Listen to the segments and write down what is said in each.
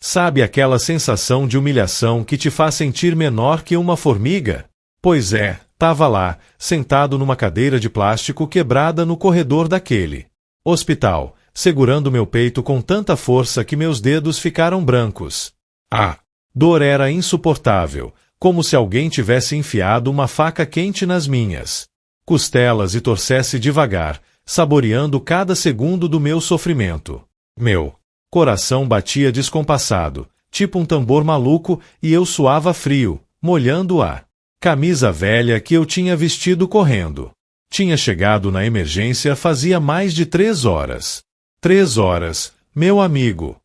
Sabe aquela sensação de humilhação que te faz sentir menor que uma formiga? Pois é, tava lá, sentado numa cadeira de plástico quebrada no corredor daquele hospital, segurando meu peito com tanta força que meus dedos ficaram brancos. A dor era insuportável, como se alguém tivesse enfiado uma faca quente nas minhas costelas e torcesse devagar, saboreando cada segundo do meu sofrimento. Meu coração batia descompassado, tipo um tambor maluco, e eu suava frio, molhando a camisa velha que eu tinha vestido correndo. Tinha chegado na emergência fazia mais de 3 horas. 3 horas, meu amigo.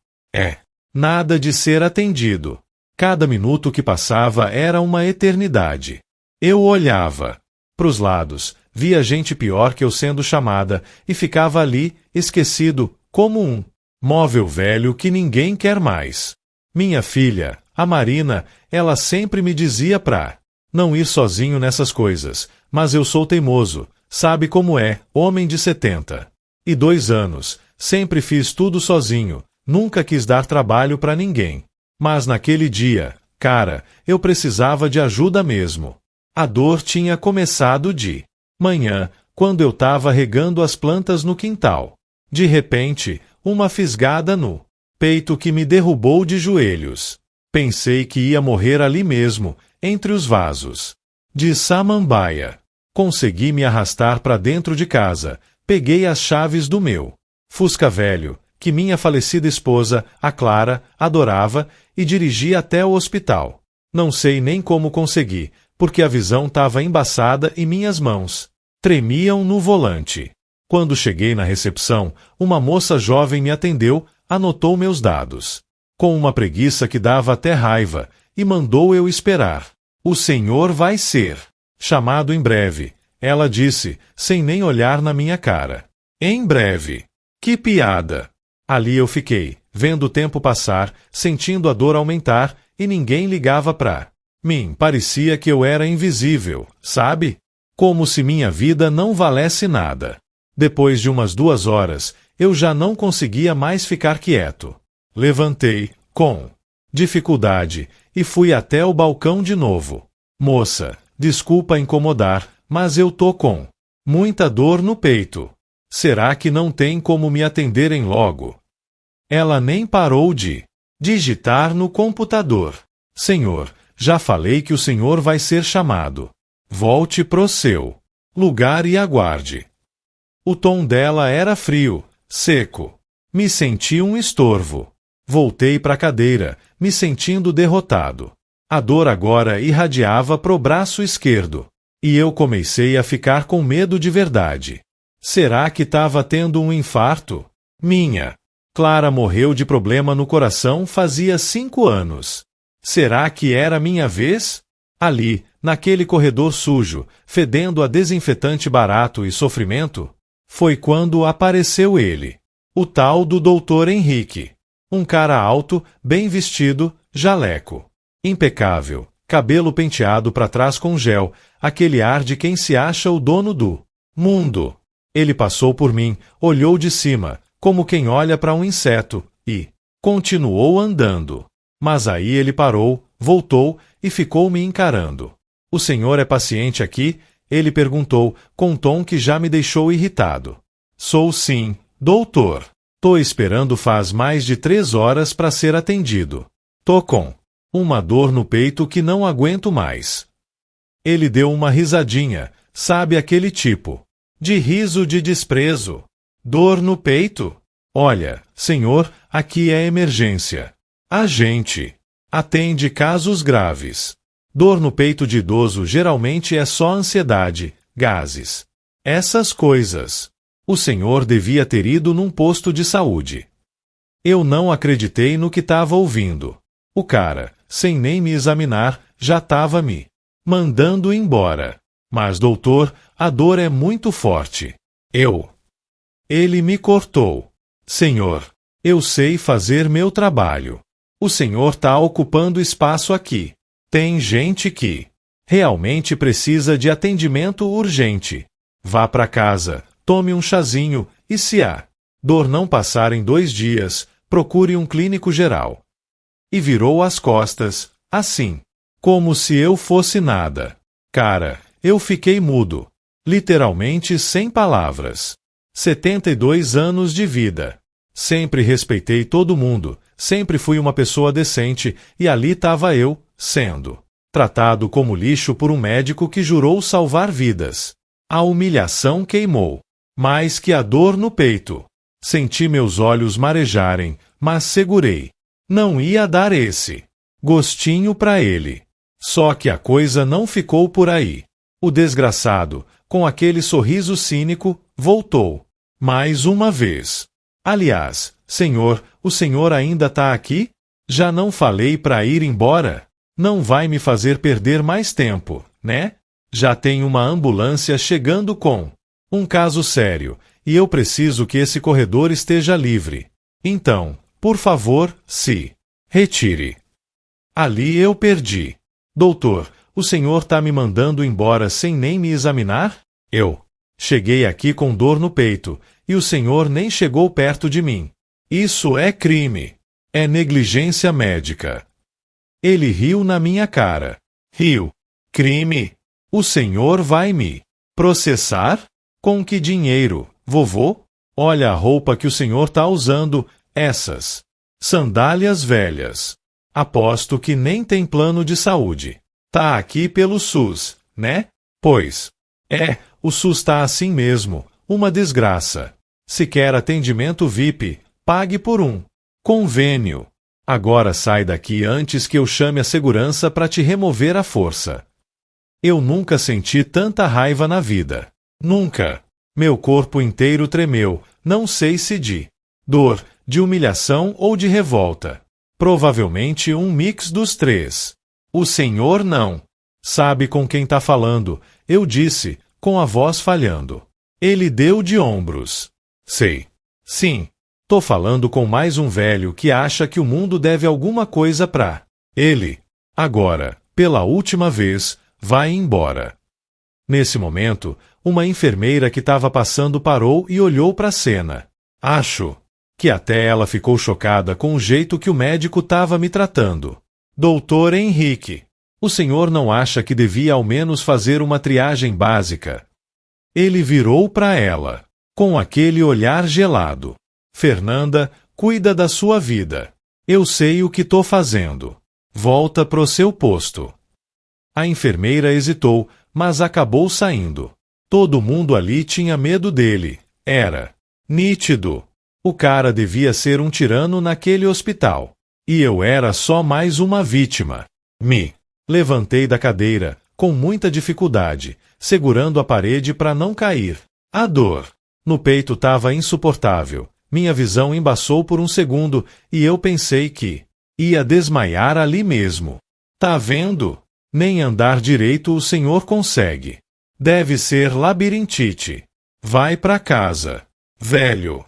Nada de ser atendido. Cada minuto que passava era uma eternidade. Eu olhava pros lados, via gente pior que eu sendo chamada, e ficava ali, esquecido, como um móvel velho que ninguém quer mais. Minha filha, a Marina, ela sempre me dizia pra não ir sozinho nessas coisas, mas eu sou teimoso, sabe como é, homem de 72 anos, sempre fiz tudo sozinho, nunca quis dar trabalho pra ninguém. Mas naquele dia, cara, eu precisava de ajuda mesmo. A dor tinha começado de manhã, quando eu tava regando as plantas no quintal. De repente, uma fisgada no peito que me derrubou de joelhos. Pensei que ia morrer ali mesmo, entre os vasos de samambaia. Consegui me arrastar para dentro de casa, peguei as chaves do meu Fusca velho, que minha falecida esposa, a Clara, adorava, e dirigi até o hospital. Não sei nem como consegui, porque a visão estava embaçada e minhas mãos tremiam no volante. Quando cheguei na recepção, uma moça jovem me atendeu, anotou meus dados, com uma preguiça que dava até raiva, e mandou eu esperar. O senhor vai ser chamado em breve, ela disse, sem nem olhar na minha cara. Em breve. Que piada! Ali eu fiquei, vendo o tempo passar, sentindo a dor aumentar, e ninguém ligava pra mim. Parecia que eu era invisível, sabe? Como se minha vida não valesse nada. Depois de umas 2 horas, eu já não conseguia mais ficar quieto. Levantei, com dificuldade, e fui até o balcão de novo. Moça, desculpa incomodar, mas eu tô com muita dor no peito. Será que não tem como me atenderem logo? Ela nem parou de digitar no computador. Senhor, já falei que o senhor vai ser chamado. Volte pro seu lugar e aguarde. O tom dela era frio, seco. Me senti um estorvo. Voltei para a cadeira, me sentindo derrotado. A dor agora irradiava pro braço esquerdo. E eu comecei a ficar com medo de verdade. Será que estava tendo um infarto? Minha Clara morreu de problema no coração fazia 5 anos. Será que era minha vez? Ali, naquele corredor sujo, fedendo a desinfetante barato e sofrimento, foi quando apareceu ele. O tal do Dr. Henrique. Um cara alto, bem vestido, jaleco impecável, cabelo penteado para trás com gel, aquele ar de quem se acha o dono do mundo. Ele passou por mim, olhou de cima, como quem olha para um inseto, e continuou andando. Mas aí ele parou, voltou e ficou me encarando. O senhor é paciente aqui? Ele perguntou, com um tom que já me deixou irritado. Sou sim, doutor. Tô esperando faz mais de 3 horas para ser atendido. Tô com uma dor no peito que não aguento mais. Ele deu uma risadinha, sabe aquele tipo de riso de desprezo. Dor no peito? Olha, senhor, aqui é emergência. A gente atende casos graves. Dor no peito de idoso geralmente é só ansiedade, gases. Essas coisas. O senhor devia ter ido num posto de saúde. Eu não acreditei no que estava ouvindo. O cara, sem nem me examinar, já estava me mandando embora. Mas, doutor, a dor é muito forte. Ele me cortou. Senhor, eu sei fazer meu trabalho. O senhor está ocupando espaço aqui. Tem gente que realmente precisa de atendimento urgente. Vá para casa, tome um chazinho e se a dor não passar em 2 dias, procure um clínico geral. e virou as costas, assim, como se eu fosse nada. Cara, eu fiquei mudo, literalmente sem palavras. 72 anos de vida. Sempre respeitei todo mundo, sempre fui uma pessoa decente, e ali estava eu, sendo tratado como lixo por um médico que jurou salvar vidas. A humilhação queimou, mais que a dor no peito. Senti meus olhos marejarem, mas segurei. Não ia dar esse gostinho para ele. Só que a coisa não ficou por aí. O desgraçado, com aquele sorriso cínico, voltou. Mais uma vez. Aliás, senhor, o senhor ainda tá aqui? Já não falei para ir embora? Não vai me fazer perder mais tempo, né? Já tem uma ambulância chegando com um caso sério, e eu preciso que esse corredor esteja livre. Então, por favor, se retire. Ali eu perdi. Doutor, o senhor tá me mandando embora sem nem me examinar? Eu cheguei aqui com dor no peito, e o senhor nem chegou perto de mim. Isso é crime. É negligência médica. Ele riu na minha cara. Riu. Crime? O senhor vai me processar? Com que dinheiro, vovô? Olha a roupa que o senhor tá usando, essas sandálias velhas. Aposto que nem tem plano de saúde. Tá aqui pelo SUS, né? Pois. O SUS tá assim mesmo, uma desgraça. Se quer atendimento VIP, pague por um convênio. Agora sai daqui antes que eu chame a segurança para te remover à força. Eu nunca senti tanta raiva na vida. Nunca. Meu corpo inteiro tremeu, não sei se de dor, de humilhação ou de revolta. Provavelmente um mix dos três. O senhor não sabe com quem tá falando, eu disse, com a voz falhando. Ele deu de ombros. Sei. Sim. Tô falando com mais um velho que acha que o mundo deve alguma coisa pra ele. Agora, pela última vez, vai embora. Nesse momento, uma enfermeira que estava passando parou e olhou para a cena. Acho que até ela ficou chocada com o jeito que o médico estava me tratando. Doutor Henrique, o senhor não acha que devia ao menos fazer uma triagem básica? Ele virou para ela, com aquele olhar gelado. Fernanda, cuida da sua vida. Eu sei o que tô fazendo. Volta pro seu posto. A enfermeira hesitou, mas acabou saindo. Todo mundo ali tinha medo dele. Era nítido. O cara devia ser um tirano naquele hospital. E eu era só mais uma vítima. Me levantei da cadeira, com muita dificuldade, segurando a parede para não cair. A dor no peito estava insuportável. Minha visão embaçou por um segundo e eu pensei que ia desmaiar ali mesmo. Tá vendo? Nem andar direito o senhor consegue. Deve ser labirintite. Vai pra casa, velho.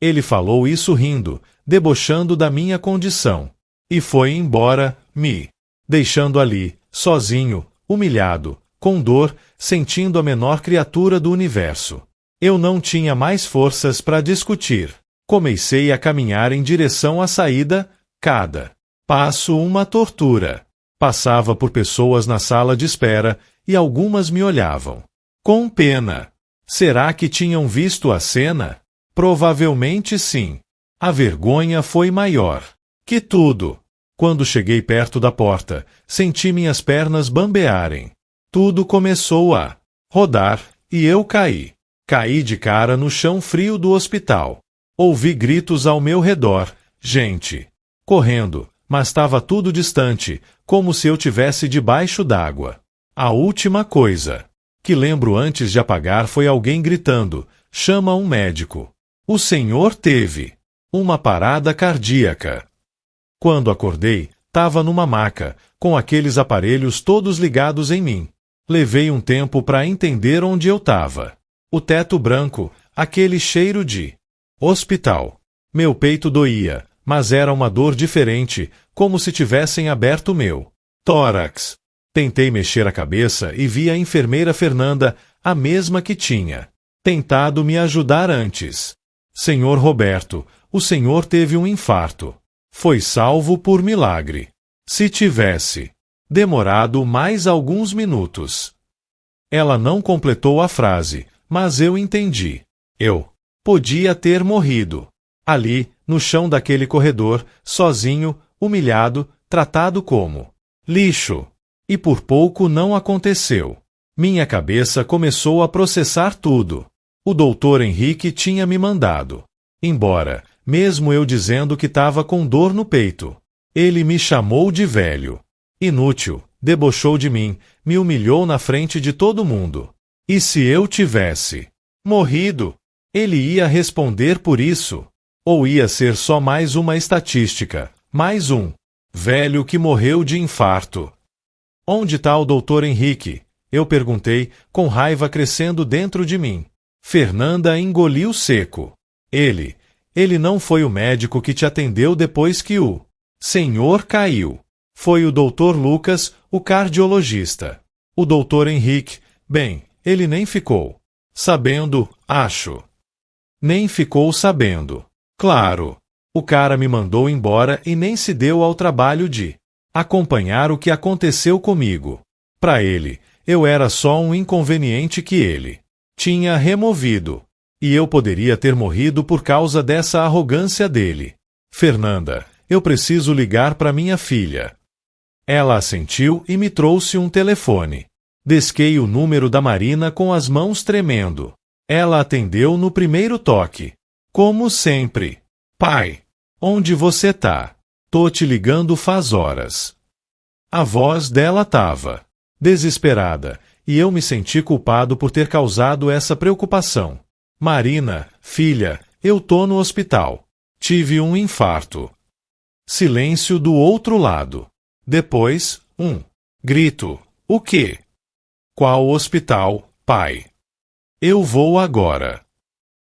Ele falou isso rindo, debochando da minha condição. E foi embora, me deixando ali, sozinho, humilhado, com dor, sentindo a menor criatura do universo. Eu não tinha mais forças para discutir. Comecei a caminhar em direção à saída, cada passo uma tortura. Passava por pessoas na sala de espera e algumas me olhavam com pena. Será que tinham visto a cena? Provavelmente sim. A vergonha foi maior que tudo. Quando cheguei perto da porta, senti minhas pernas bambearem. Tudo começou a rodar e eu caí. Caí de cara no chão frio do hospital. Ouvi gritos ao meu redor, gente correndo, mas estava tudo distante, como se eu tivesse debaixo d'água. A última coisa que lembro antes de apagar foi alguém gritando, chama um médico. O senhor teve uma parada cardíaca. Quando acordei, estava numa maca, com aqueles aparelhos todos ligados em mim. Levei um tempo para entender onde eu estava. O teto branco, aquele cheiro de hospital. Meu peito doía, mas era uma dor diferente, como se tivessem aberto meu tórax. Tentei mexer a cabeça e vi a enfermeira Fernanda, a mesma que tinha tentado me ajudar antes. Senhor Roberto, o senhor teve um infarto. Foi salvo por milagre. Se tivesse demorado mais alguns minutos. Ela não completou a frase, mas eu entendi. Eu podia ter morrido. Ali, no chão daquele corredor, sozinho, humilhado, tratado como lixo. E por pouco não aconteceu. Minha cabeça começou a processar tudo. O Dr. Henrique tinha me mandado embora, mesmo eu dizendo que estava com dor no peito. Ele me chamou de velho. Inútil, debochou de mim, me humilhou na frente de todo mundo. E se eu tivesse morrido? Ele ia responder por isso? Ou ia ser só mais uma estatística, mais um velho que morreu de infarto? Onde está o Dr. Henrique? Eu perguntei, com raiva crescendo dentro de mim. Fernanda engoliu seco. Ele não foi o médico que te atendeu depois que o senhor caiu. Foi o Dr. Lucas, o cardiologista. O Dr. Henrique, bem, ele nem ficou sabendo, acho. Nem ficou sabendo. Claro. O cara me mandou embora e nem se deu ao trabalho de acompanhar o que aconteceu comigo. Para ele, eu era só um inconveniente que ele tinha removido. E eu poderia ter morrido por causa dessa arrogância dele. Fernanda, eu preciso ligar para minha filha. Ela assentiu e me trouxe um telefone. Desquei o número da Marina com as mãos tremendo. Ela atendeu no primeiro toque. Como sempre. Pai, onde você tá? Tô te ligando faz horas. A voz dela tava desesperada, e eu me senti culpado por ter causado essa preocupação. Marina, filha, eu tô no hospital. Tive um infarto. Silêncio do outro lado. Depois, grito. O quê? Qual hospital, pai? Eu vou agora.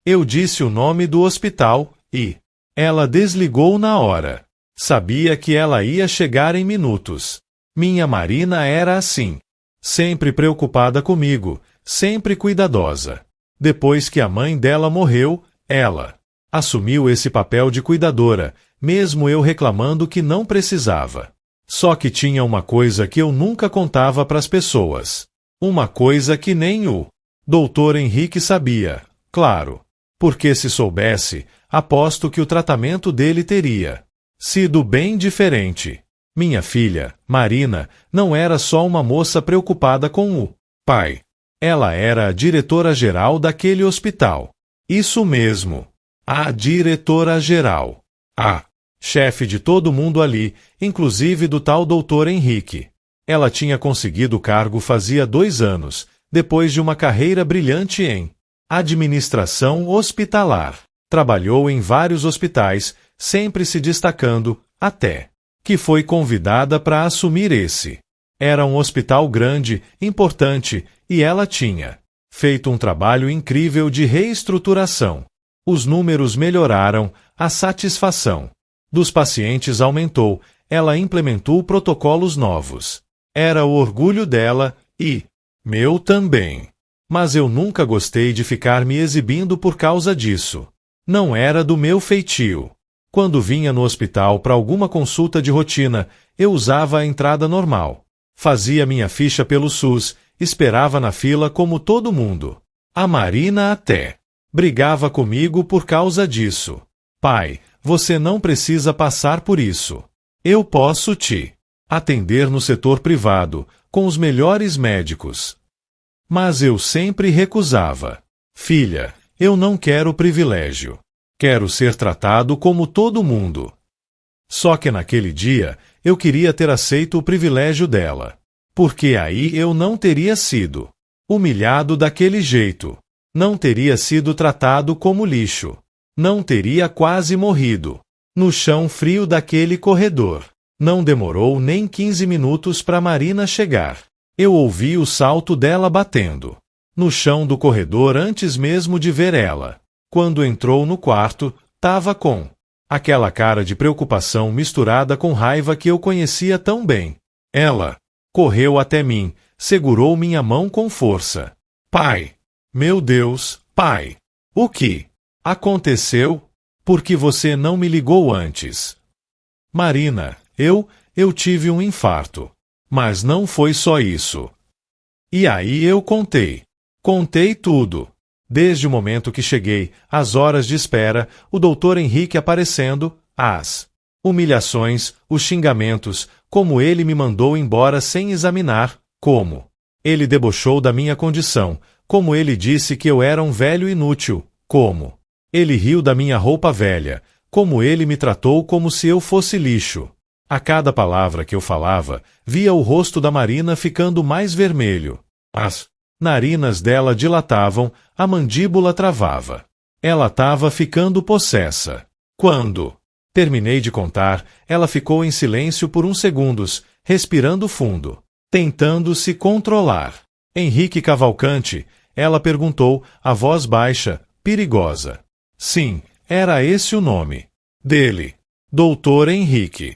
Eu disse o nome do hospital e ela desligou na hora. Sabia que ela ia chegar em minutos. Minha Marina era assim. Sempre preocupada comigo, sempre cuidadosa. Depois que a mãe dela morreu, ela assumiu esse papel de cuidadora, mesmo eu reclamando que não precisava. Só que tinha uma coisa que eu nunca contava para as pessoas. Uma coisa que nem o Dr. Henrique sabia, claro. Porque se soubesse, aposto que o tratamento dele teria sido bem diferente. Minha filha, Marina, não era só uma moça preocupada com o pai. Ela era a diretora-geral daquele hospital. Isso mesmo. A diretora-geral. A chefe de todo mundo ali, inclusive do tal Dr. Henrique. Ela tinha conseguido o cargo fazia 2 anos, depois de uma carreira brilhante em administração hospitalar. Trabalhou em vários hospitais, sempre se destacando, até que foi convidada para assumir esse. Era um hospital grande, importante, e ela tinha feito um trabalho incrível de reestruturação. Os números melhoraram, a satisfação dos pacientes aumentou, ela implementou protocolos novos. Era o orgulho dela e meu também. Mas eu nunca gostei de ficar me exibindo por causa disso. Não era do meu feitio. Quando vinha no hospital para alguma consulta de rotina, eu usava a entrada normal. Fazia minha ficha pelo SUS, esperava na fila como todo mundo. A Marina até brigava comigo por causa disso. Pai, você não precisa passar por isso. Eu posso te atender no setor privado, com os melhores médicos. Mas eu sempre recusava. Filha, eu não quero privilégio. Quero ser tratado como todo mundo. Só que naquele dia, eu queria ter aceito o privilégio dela. Porque aí eu não teria sido humilhado daquele jeito. Não teria sido tratado como lixo. Não teria quase morrido no chão frio daquele corredor. Não demorou nem 15 minutos para Marina chegar. Eu ouvi o salto dela batendo no chão do corredor antes mesmo de ver ela. Quando entrou no quarto, tava com aquela cara de preocupação misturada com raiva que eu conhecia tão bem. Ela correu até mim, segurou minha mão com força. Pai! Meu Deus, pai! O que aconteceu? Por que você não me ligou antes? Marina, eu tive um infarto. Mas não foi só isso. E aí eu contei tudo. Desde o momento que cheguei, as horas de espera, o Dr. Henrique aparecendo, as humilhações, os xingamentos, como ele me mandou embora sem examinar, como ele debochou da minha condição, como ele disse que eu era um velho inútil, como ele riu da minha roupa velha, como ele me tratou como se eu fosse lixo. A cada palavra que eu falava, via o rosto da Marina ficando mais vermelho. As narinas dela dilatavam, a mandíbula travava. Ela estava ficando possessa. Quando terminei de contar, ela ficou em silêncio por uns segundos, respirando fundo, tentando se controlar. Henrique Cavalcante, ela perguntou, a voz baixa, perigosa. Sim, era esse o nome dele. Dr. Henrique.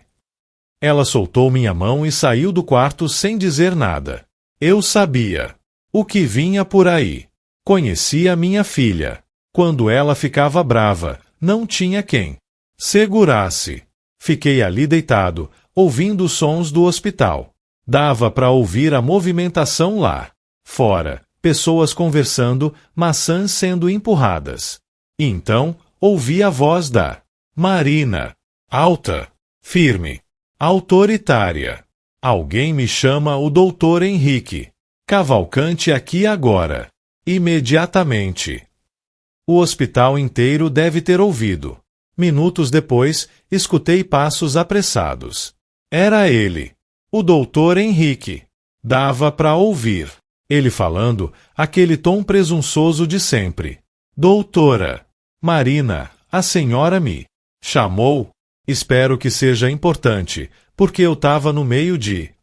Ela soltou minha mão e saiu do quarto sem dizer nada. Eu sabia o que vinha por aí. Conhecia minha filha. Quando ela ficava brava, não tinha quem segurasse. Fiquei ali deitado, ouvindo os sons do hospital. Dava para ouvir a movimentação lá fora, pessoas conversando, maçãs sendo empurradas. E então, ouvi a voz da Marina, alta, firme, autoritária. Alguém me chama o Dr. Henrique Cavalcante aqui agora. Imediatamente. O hospital inteiro deve ter ouvido. Minutos depois, escutei passos apressados. Era ele, o Dr. Henrique. Dava para ouvir. Ele falando, aquele tom presunçoso de sempre. Doutora Marina, a senhora me chamou? Espero que seja importante, porque eu estava no meio de...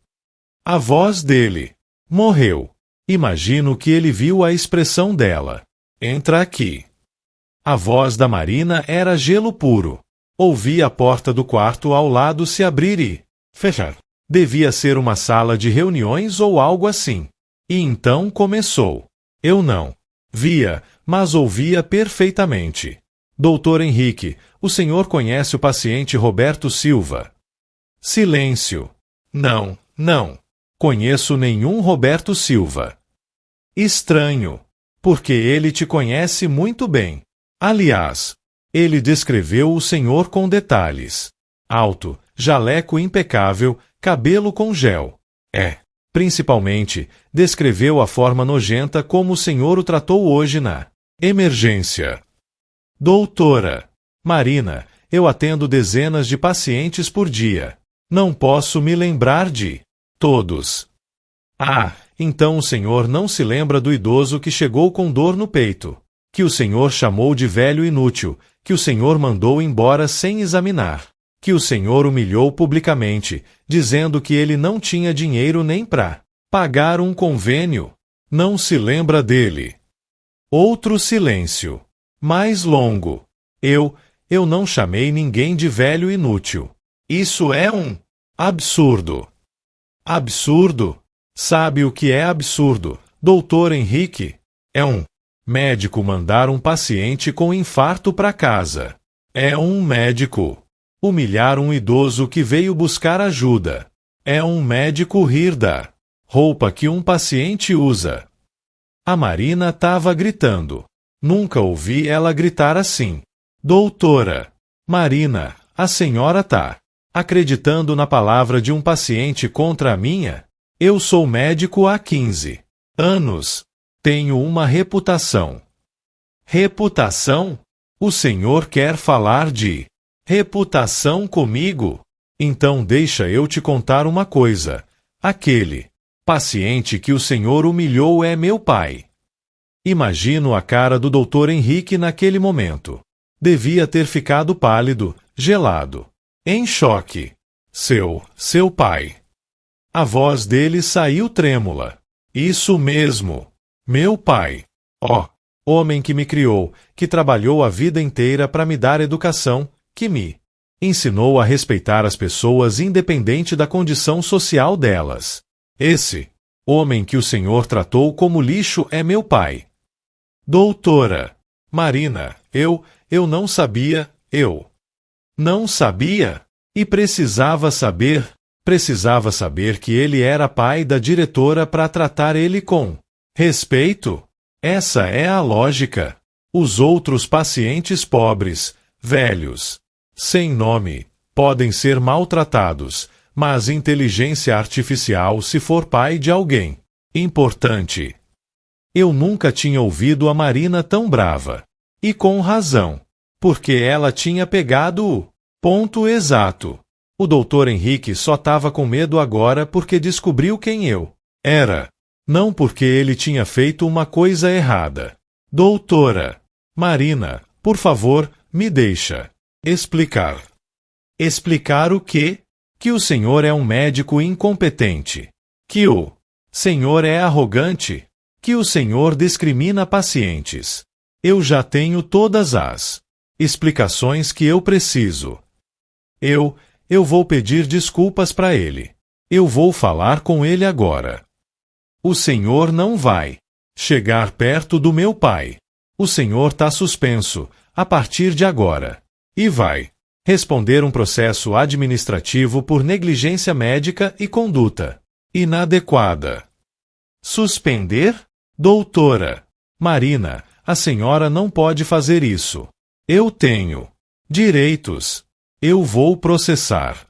A voz dele morreu. Imagino que ele viu a expressão dela. Entra aqui. A voz da Marina era gelo puro. Ouvi a porta do quarto ao lado se abrir e fechar. Devia ser uma sala de reuniões ou algo assim. E então começou. Eu não via, mas ouvia perfeitamente. Doutor Henrique, o senhor conhece o paciente Roberto Silva? Silêncio. Não. Conheço nenhum Roberto Silva. Estranho. Porque ele te conhece muito bem. Aliás, ele descreveu o senhor com detalhes. Alto, jaleco impecável, cabelo com gel. Principalmente, descreveu a forma nojenta como o senhor o tratou hoje na emergência. Doutora Marina, eu atendo dezenas de pacientes por dia. Não posso me lembrar de todos. Então o senhor não se lembra do idoso que chegou com dor no peito, que o senhor chamou de velho inútil, que o senhor mandou embora sem examinar, que o senhor humilhou publicamente, dizendo que ele não tinha dinheiro nem para pagar um convênio. Não se lembra dele. Outro silêncio. Mais longo. Eu não chamei ninguém de velho inútil. Isso é um absurdo. Absurdo? Sabe o que é absurdo, doutor Henrique? É um médico mandar um paciente com infarto para casa. É um médico humilhar um idoso que veio buscar ajuda. É um médico rir da roupa que um paciente usa. A Marina estava gritando. Nunca ouvi ela gritar assim. Doutora Marina, a senhora tá acreditando na palavra de um paciente contra a minha? Eu sou médico há 15 anos. Tenho uma reputação. Reputação? O senhor quer falar de reputação comigo? Então deixa eu te contar uma coisa. Aquele paciente que o senhor humilhou é meu pai. Imagino a cara do Dr. Henrique naquele momento. Devia ter ficado pálido, gelado, em choque. Seu pai. A voz dele saiu trêmula. Isso mesmo. Meu pai. Homem que me criou, que trabalhou a vida inteira para me dar educação, que me ensinou a respeitar as pessoas independente da condição social delas. Esse homem que o senhor tratou como lixo é meu pai. Doutora Marina, eu não sabia, não sabia? E precisava saber que ele era pai da diretora para tratar ele com respeito. Essa é a lógica. Os outros pacientes pobres, velhos, sem nome, podem ser maltratados, mas inteligência artificial se for pai de alguém importante. Eu nunca tinha ouvido a Marina tão brava. E com razão. Porque ela tinha pegado o ponto exato. O Dr. Henrique só estava com medo agora porque descobriu quem eu era. Não porque ele tinha feito uma coisa errada. Doutora Marina, por favor, me deixa explicar. Explicar o quê? Que o senhor é um médico incompetente. Que o senhor é arrogante. Que o senhor discrimina pacientes. Eu já tenho todas as explicações que eu preciso. Eu vou pedir desculpas para ele. Eu vou falar com ele agora. O senhor não vai chegar perto do meu pai. O senhor está suspenso, a partir de agora. E vai responder um processo administrativo por negligência médica e conduta inadequada. Suspender? Doutora Marina, a senhora não pode fazer isso. Eu tenho direitos. Eu vou processar.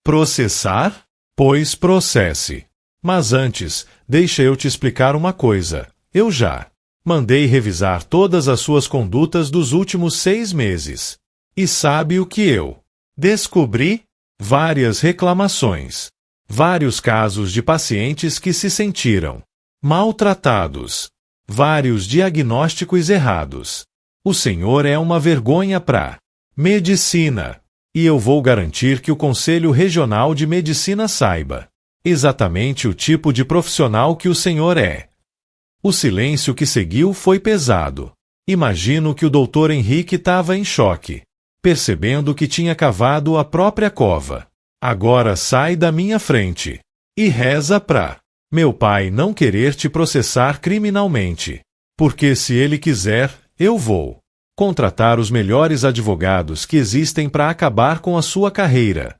Processar? Pois processe. Mas antes, deixa eu te explicar uma coisa. Eu já mandei revisar todas as suas condutas dos últimos 6 meses. E sabe o que eu descobri? Várias reclamações. Vários casos de pacientes que se sentiram maltratados. Vários diagnósticos errados. O senhor é uma vergonha para medicina. E eu vou garantir que o Conselho Regional de Medicina saiba exatamente o tipo de profissional que o senhor é. O silêncio que seguiu foi pesado. Imagino que o Dr. Henrique estava em choque, percebendo que tinha cavado a própria cova. Agora sai da minha frente e reza pra meu pai não querer te processar criminalmente. Porque se ele quiser, eu vou contratar os melhores advogados que existem para acabar com a sua carreira.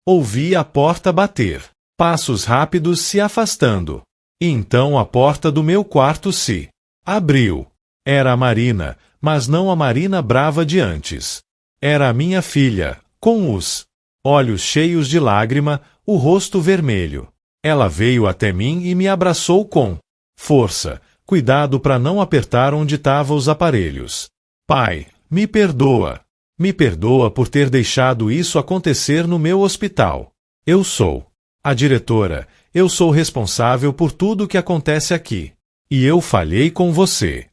Ouvi a porta bater, passos rápidos se afastando. E então a porta do meu quarto se abriu. Era a Marina, mas não a Marina brava de antes. Era a minha filha, com os olhos cheios de lágrima, o rosto vermelho. Ela veio até mim e me abraçou com força. Cuidado para não apertar onde estavam os aparelhos. Pai, me perdoa. Me perdoa por ter deixado isso acontecer no meu hospital. Eu sou a diretora. Eu sou responsável por tudo que acontece aqui. E eu falhei com você.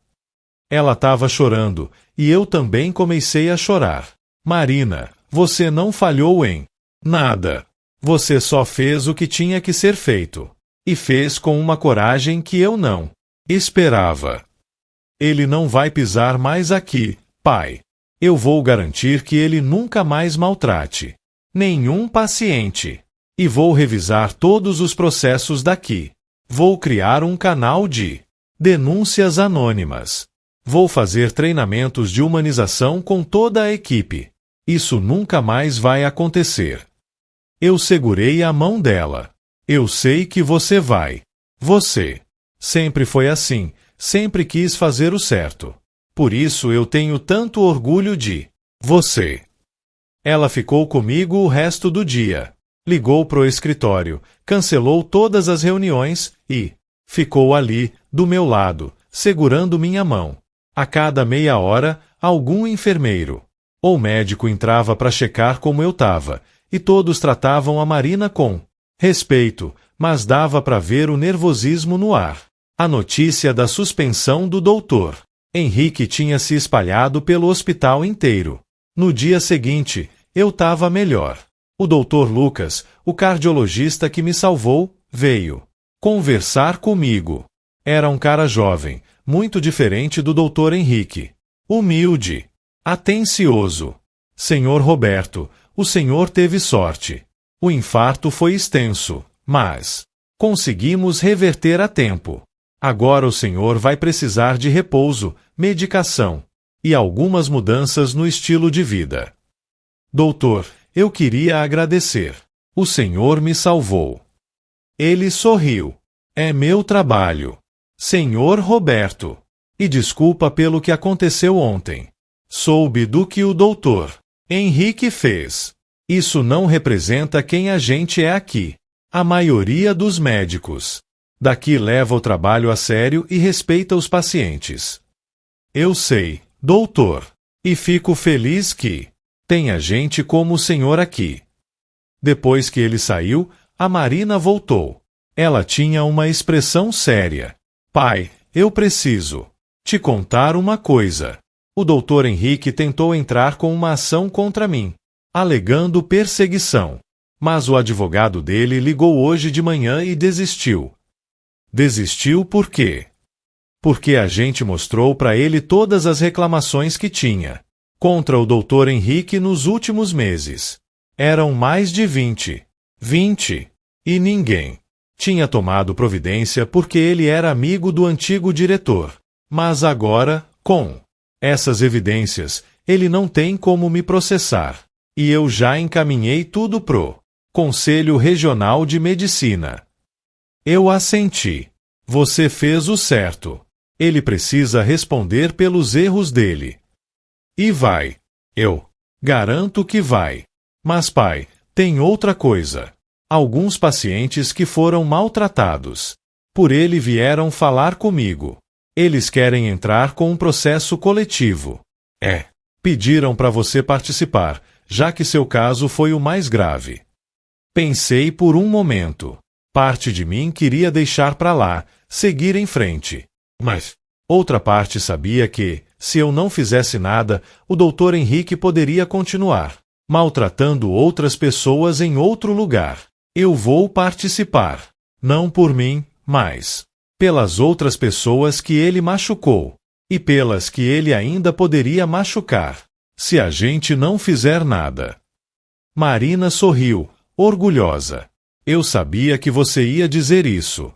Ela estava chorando, e eu também comecei a chorar. Marina, você não falhou em nada. Você só fez o que tinha que ser feito. E fez com uma coragem que eu não esperava. Ele não vai pisar mais aqui, pai. Eu vou garantir que ele nunca mais maltrate nenhum paciente. E vou revisar todos os processos daqui. Vou criar um canal de denúncias anônimas. Vou fazer treinamentos de humanização com toda a equipe. Isso nunca mais vai acontecer. Eu segurei a mão dela. Eu sei que você vai. Você sempre foi assim, sempre quis fazer o certo. Por isso eu tenho tanto orgulho de você. Ela ficou comigo o resto do dia. Ligou pro escritório, cancelou todas as reuniões e ficou ali, do meu lado, segurando minha mão. A cada meia hora, algum enfermeiro ou médico entrava para checar como eu estava, e todos tratavam a Marina com respeito, mas dava para ver o nervosismo no ar. A notícia da suspensão do doutor Henrique tinha se espalhado pelo hospital inteiro. No dia seguinte, eu estava melhor. O Dr. Lucas, o cardiologista que me salvou, veio conversar comigo. Era um cara jovem, muito diferente do Dr. Henrique. Humilde, atencioso. Senhor Roberto, o senhor teve sorte. O infarto foi extenso, mas conseguimos reverter a tempo. Agora o senhor vai precisar de repouso, medicação e algumas mudanças no estilo de vida. Doutor, Eu queria agradecer. O Senhor me salvou. Ele sorriu. É meu trabalho. Senhor Roberto. E desculpa pelo que aconteceu ontem. Soube do que o Dr. Henrique fez. Isso não representa quem a gente é aqui. A maioria dos médicos daqui leva o trabalho a sério e respeita os pacientes. Eu sei, doutor, e fico feliz que tenha gente como o senhor aqui. Depois que ele saiu, a Marina voltou. Ela tinha uma expressão séria. Pai, eu preciso te contar uma coisa. O Dr. Henrique tentou entrar com uma ação contra mim, alegando perseguição. Mas o advogado dele ligou hoje de manhã e desistiu. Desistiu por quê? Porque a gente mostrou para ele todas as reclamações que tinha contra o Dr. Henrique nos últimos meses. Eram mais de 20. E ninguém tinha tomado providência porque ele era amigo do antigo diretor. Mas agora, com essas evidências, ele não tem como me processar. E eu já encaminhei tudo pro Conselho Regional de Medicina. Eu assenti. Você fez o certo. Ele precisa responder pelos erros dele. E vai. Eu garanto que vai. Mas, pai, tem outra coisa. Alguns pacientes que foram maltratados por ele vieram falar comigo. Eles querem entrar com um processo coletivo. Pediram para você participar, já que seu caso foi o mais grave. Pensei por um momento. Parte de mim queria deixar para lá, seguir em frente. Mas outra parte sabia que, se eu não fizesse nada, o Dr. Henrique poderia continuar maltratando outras pessoas em outro lugar. Eu vou participar. Não por mim, mas pelas outras pessoas que ele machucou. E pelas que ele ainda poderia machucar, se a gente não fizer nada. Marina sorriu, orgulhosa. Eu sabia que você ia dizer isso.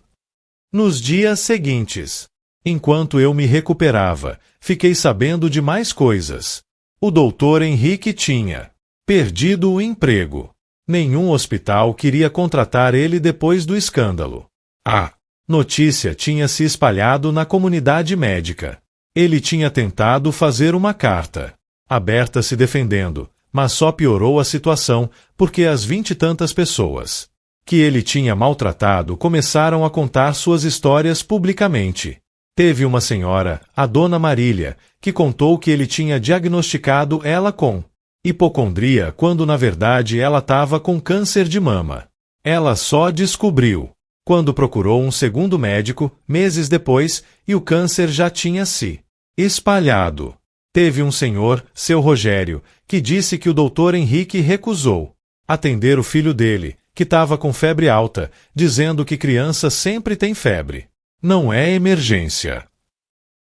Nos dias seguintes, enquanto eu me recuperava, fiquei sabendo de mais coisas. O Dr. Henrique tinha perdido o emprego. Nenhum hospital queria contratar ele depois do escândalo. A notícia tinha se espalhado na comunidade médica. Ele tinha tentado fazer uma carta aberta se defendendo, mas só piorou a situação porque as 20 e tantas pessoas que ele tinha maltratado começaram a contar suas histórias publicamente. Teve uma senhora, a Dona Marília, que contou que ele tinha diagnosticado ela com hipocondria quando na verdade ela estava com câncer de mama. Ela só descobriu quando procurou um segundo médico, meses depois, e o câncer já tinha se espalhado. Teve um senhor, seu Rogério, que disse que o Dr. Henrique recusou atender o filho dele, que estava com febre alta, dizendo que criança sempre tem febre. Não é emergência.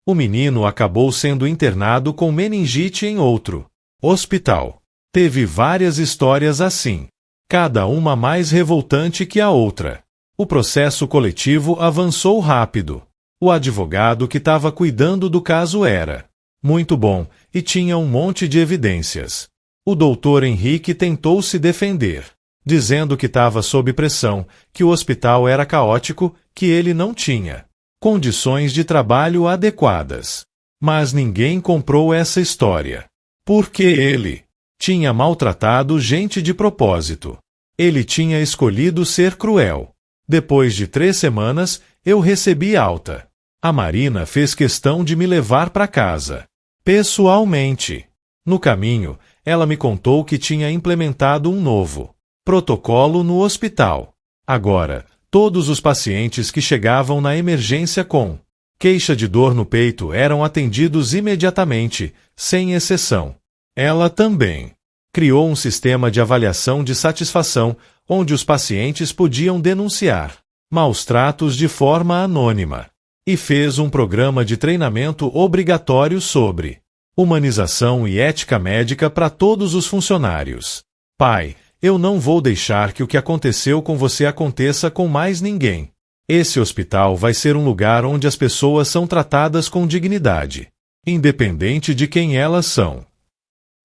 O menino acabou sendo internado com meningite em outro hospital. Teve várias histórias assim, cada uma mais revoltante que a outra. O processo coletivo avançou rápido. O advogado que estava cuidando do caso era muito bom e tinha um monte de evidências. O Dr. Henrique tentou se defender, dizendo que estava sob pressão, que o hospital era caótico, que ele não tinha condições de trabalho adequadas. Mas ninguém comprou essa história. Porque ele tinha maltratado gente de propósito. Ele tinha escolhido ser cruel. Depois de 3 semanas, eu recebi alta. A Marina fez questão de me levar para casa, pessoalmente. No caminho, ela me contou que tinha implementado um novo protocolo no hospital. Agora, todos os pacientes que chegavam na emergência com queixa de dor no peito eram atendidos imediatamente, sem exceção. Ela também criou um sistema de avaliação de satisfação, onde os pacientes podiam denunciar maus tratos de forma anônima. E fez um programa de treinamento obrigatório sobre humanização e ética médica para todos os funcionários. Pai, eu não vou deixar que o que aconteceu com você aconteça com mais ninguém. Esse hospital vai ser um lugar onde as pessoas são tratadas com dignidade, independente de quem elas são.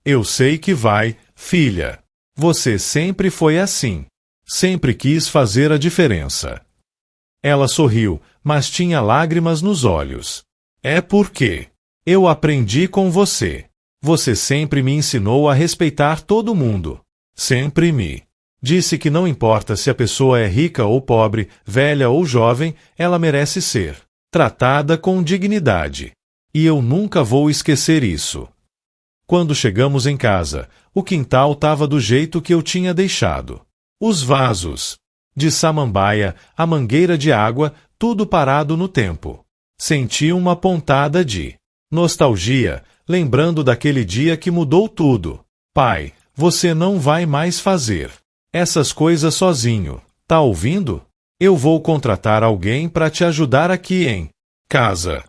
Eu sei que vai, filha. Você sempre foi assim. Sempre quis fazer a diferença. Ela sorriu, mas tinha lágrimas nos olhos. É porque eu aprendi com você. Você sempre me ensinou a respeitar todo mundo. Sempre me disse que não importa se a pessoa é rica ou pobre, velha ou jovem, ela merece ser tratada com dignidade. E eu nunca vou esquecer isso. Quando chegamos em casa, o quintal estava do jeito que eu tinha deixado. Os vasos de samambaia, a mangueira de água, tudo parado no tempo. Senti uma pontada de nostalgia, lembrando daquele dia que mudou tudo. Pai, você não vai mais fazer essas coisas sozinho, tá ouvindo? Eu vou contratar alguém para te ajudar aqui em casa.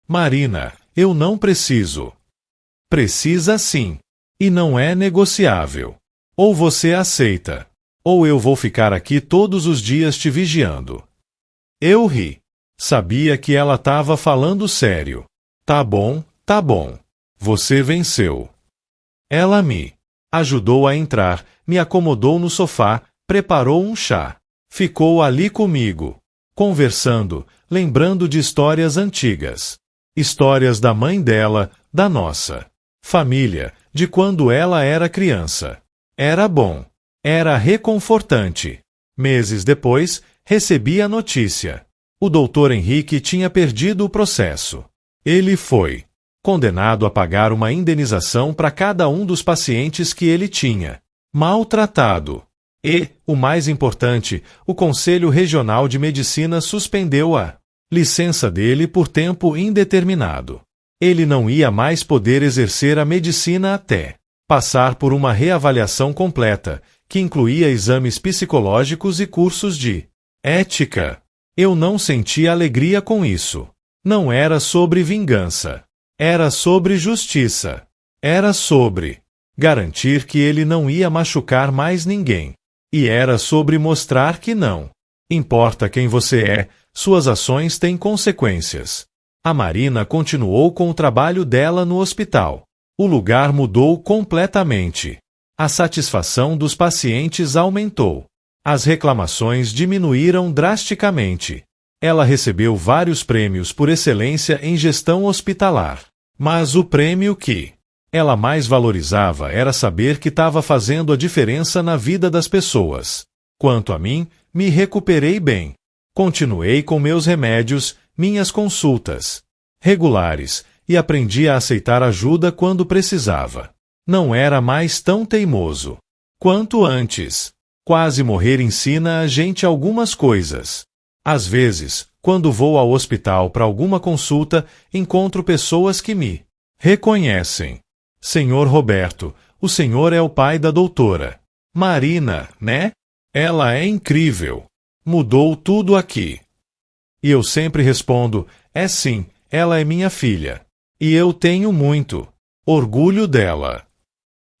Marina, eu não preciso. Precisa sim. E não é negociável. Ou você aceita, ou eu vou ficar aqui todos os dias te vigiando. Eu ri. Sabia que ela estava falando sério. Tá bom, tá bom. Você venceu. Ela me ajudou a entrar, me acomodou no sofá, preparou um chá. Ficou ali comigo, conversando, lembrando de histórias antigas. Histórias da mãe dela, da nossa família, de quando ela era criança. Era bom. Era reconfortante. Meses depois, recebi a notícia. O Dr. Henrique tinha perdido o processo. Ele foi condenado a pagar uma indenização para cada um dos pacientes que ele tinha maltratado. E, o mais importante, o Conselho Regional de Medicina suspendeu a licença dele por tempo indeterminado. Ele não ia mais poder exercer a medicina até passar por uma reavaliação completa, que incluía exames psicológicos e cursos de ética. Eu não senti alegria com isso. Não era sobre vingança. Era sobre justiça. Era sobre garantir que ele não ia machucar mais ninguém. E era sobre mostrar que não importa quem você é, suas ações têm consequências. A Marina continuou com o trabalho dela no hospital. O lugar mudou completamente. A satisfação dos pacientes aumentou. As reclamações diminuíram drasticamente. Ela recebeu vários prêmios por excelência em gestão hospitalar. Mas o prêmio que ela mais valorizava era saber que estava fazendo a diferença na vida das pessoas. Quanto a mim, me recuperei bem. Continuei com meus remédios, minhas consultas regulares, e aprendi a aceitar ajuda quando precisava. Não era mais tão teimoso quanto antes. Quase morrer ensina a gente algumas coisas. Às vezes, quando vou ao hospital para alguma consulta, encontro pessoas que me reconhecem. Senhor Roberto, o senhor é o pai da doutora Marina, né? Ela é incrível. Mudou tudo aqui. E eu sempre respondo, é sim, ela é minha filha. E eu tenho muito orgulho dela.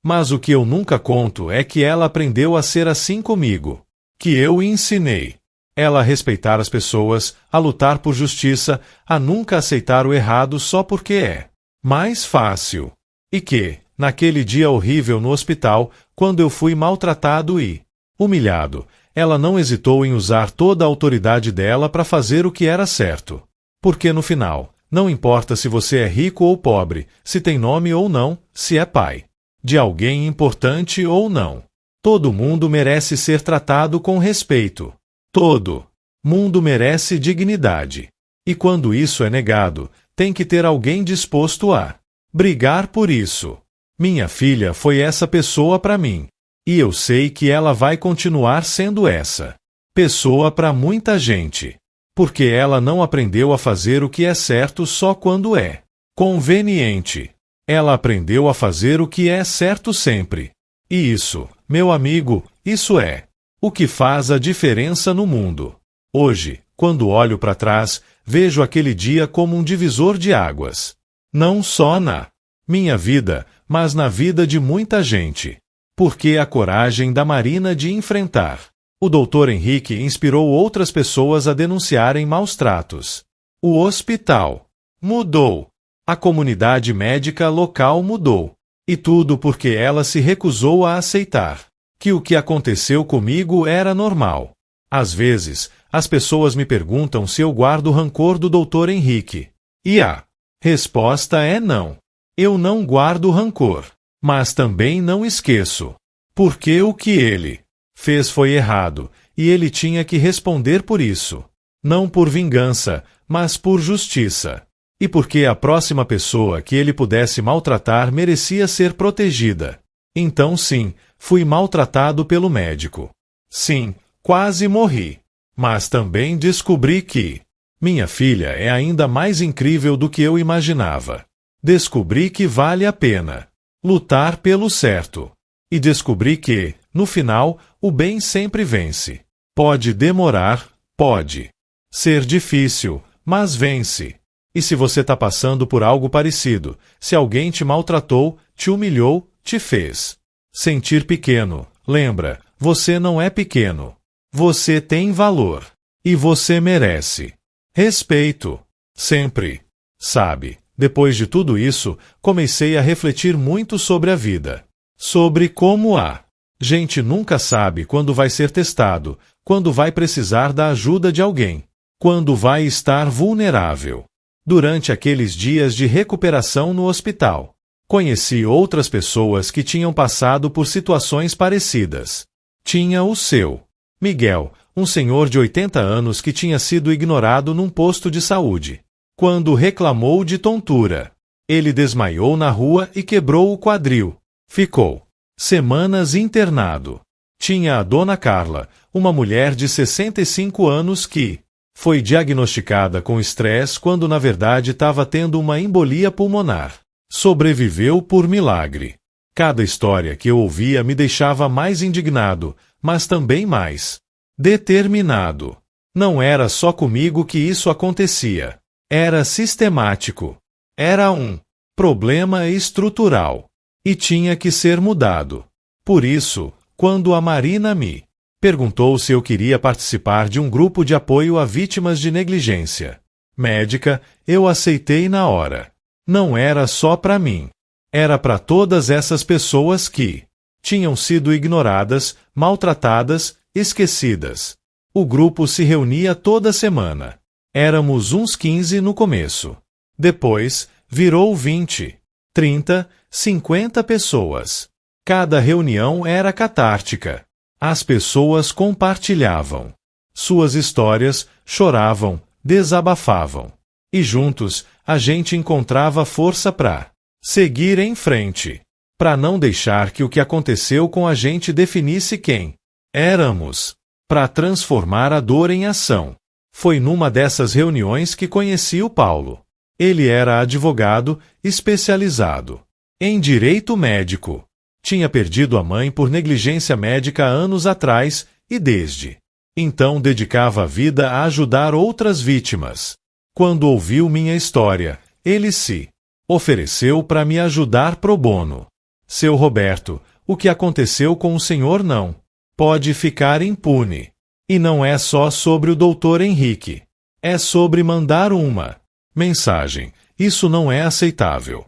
Mas o que eu nunca conto é que ela aprendeu a ser assim comigo. Que eu ensinei ela a respeitar as pessoas, a lutar por justiça, a nunca aceitar o errado só porque é mais fácil. E que, naquele dia horrível no hospital, quando eu fui maltratado e humilhado, ela não hesitou em usar toda a autoridade dela para fazer o que era certo. Porque no final, não importa se você é rico ou pobre, se tem nome ou não, se é pai de alguém importante ou não. Todo mundo merece ser tratado com respeito. Todo mundo merece dignidade. E quando isso é negado, tem que ter alguém disposto a brigar por isso. Minha filha foi essa pessoa para mim. E eu sei que ela vai continuar sendo essa pessoa para muita gente. Porque ela não aprendeu a fazer o que é certo só quando é conveniente. Ela aprendeu a fazer o que é certo sempre. E isso, meu amigo, isso é o que faz a diferença no mundo. Hoje, quando olho para trás, vejo aquele dia como um divisor de águas. Não só na minha vida, mas na vida de muita gente. Porque a coragem da Marina de enfrentar o Dr. Henrique inspirou outras pessoas a denunciarem maus tratos. O hospital mudou. A comunidade médica local mudou. E tudo porque ela se recusou a aceitar que o que aconteceu comigo era normal. Às vezes, as pessoas me perguntam se eu guardo rancor do Dr. Henrique. E a resposta é não. Eu não guardo rancor, mas também não esqueço. Porque o que ele fez foi errado, e ele tinha que responder por isso. Não por vingança, mas por justiça. E porque a próxima pessoa que ele pudesse maltratar merecia ser protegida. Então sim, fui maltratado pelo médico. Sim, quase morri. Mas também descobri que minha filha é ainda mais incrível do que eu imaginava. Descobri que vale a pena lutar pelo certo. E descobri que, no final, o bem sempre vence. Pode demorar, pode ser difícil, mas vence. E se você está passando por algo parecido, se alguém te maltratou, te humilhou, te fez sentir pequeno, lembra, você não é pequeno. Você tem valor. E você merece respeito. Sempre. Sabe, depois de tudo isso, comecei a refletir muito sobre a vida. Sobre como a gente nunca sabe quando vai ser testado, quando vai precisar da ajuda de alguém, quando vai estar vulnerável. Durante aqueles dias de recuperação no hospital, conheci outras pessoas que tinham passado por situações parecidas. Tinha o seu Miguel, um senhor de 80 anos que tinha sido ignorado num posto de saúde. Quando reclamou de tontura, ele desmaiou na rua e quebrou o quadril. Ficou semanas internado. Tinha a dona Carla, uma mulher de 65 anos que foi diagnosticada com estresse quando na verdade estava tendo uma embolia pulmonar. Sobreviveu por milagre. Cada história que eu ouvia me deixava mais indignado, mas também mais determinado. Não era só comigo que isso acontecia. Era sistemático. Era um problema estrutural. E tinha que ser mudado. Por isso, quando a Marina me perguntou se eu queria participar de um grupo de apoio a vítimas de negligência médica, eu aceitei na hora. Não era só para mim. Era para todas essas pessoas que tinham sido ignoradas, maltratadas, esquecidas. O grupo se reunia toda semana. Éramos uns 15 no começo. Depois, virou 20, 30, 50 pessoas. Cada reunião era catártica. As pessoas compartilhavam suas histórias, choravam, desabafavam. E juntos, a gente encontrava força para seguir em frente. Para não deixar que o que aconteceu com a gente definisse quem éramos. Para transformar a dor em ação. Foi numa dessas reuniões que conheci o Paulo. Ele era advogado, especializado em direito médico. Tinha perdido a mãe por negligência médica anos atrás e desde então dedicava a vida a ajudar outras vítimas. Quando ouviu minha história, ele se ofereceu para me ajudar pro bono. Seu Roberto, o que aconteceu com o senhor não pode ficar impune. E não é só sobre o Dr. Henrique. É sobre mandar uma mensagem. Isso não é aceitável.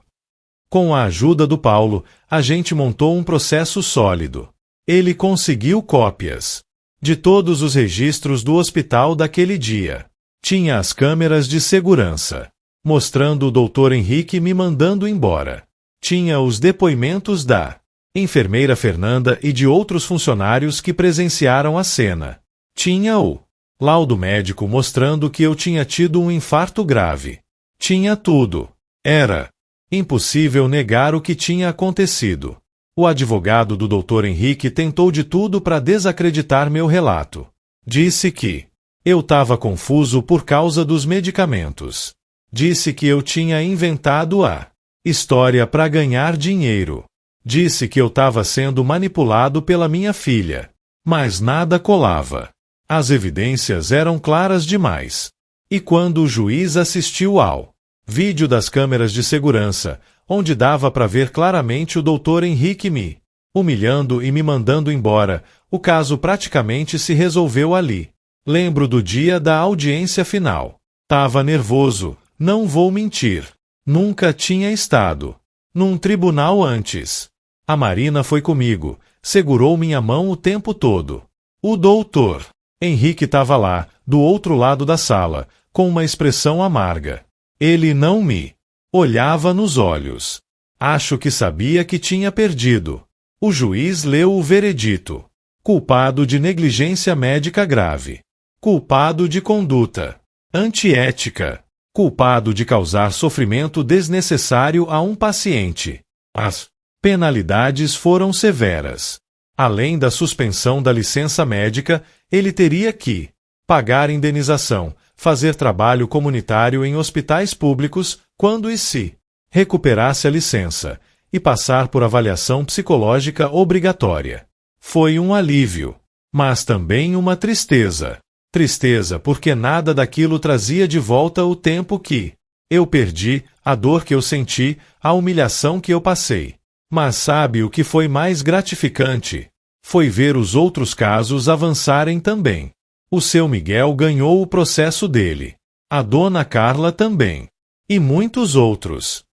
Com a ajuda do Paulo, a gente montou um processo sólido. Ele conseguiu cópias de todos os registros do hospital daquele dia. Tinha as câmeras de segurança, mostrando o Dr. Henrique me mandando embora. Tinha os depoimentos da enfermeira Fernanda e de outros funcionários que presenciaram a cena. Tinha o laudo médico mostrando que eu tinha tido um infarto grave. Tinha tudo. Era impossível negar o que tinha acontecido. O advogado do Dr. Henrique tentou de tudo para desacreditar meu relato. Disse que eu estava confuso por causa dos medicamentos. Disse que eu tinha inventado a história para ganhar dinheiro. Disse que eu estava sendo manipulado pela minha filha. Mas nada colava. As evidências eram claras demais. E quando o juiz assistiu ao vídeo das câmeras de segurança, onde dava para ver claramente o Dr. Henrique me humilhando e me mandando embora, o caso praticamente se resolveu ali. Lembro do dia da audiência final. Tava nervoso, não vou mentir. Nunca tinha estado num tribunal antes. A Marina foi comigo, Segurou minha mão o tempo todo. O doutor Henrique estava lá, do outro lado da sala, com uma expressão amarga. Ele não me olhava nos olhos. Acho que sabia que tinha perdido. O juiz leu o veredito. Culpado de negligência médica grave. Culpado de conduta antiética. Culpado de causar sofrimento desnecessário a um paciente. As penalidades foram severas. Além da suspensão da licença médica, ele teria que pagar indenização, fazer trabalho comunitário em hospitais públicos quando e se recuperasse a licença, e passar por avaliação psicológica obrigatória. Foi um alívio, mas também uma tristeza. Tristeza porque nada daquilo trazia de volta o tempo que eu perdi, a dor que eu senti, a humilhação que eu passei. Mas sabe o que foi mais gratificante? Foi ver os outros casos avançarem também. O seu Miguel ganhou o processo dele. A dona Carla também. E muitos outros.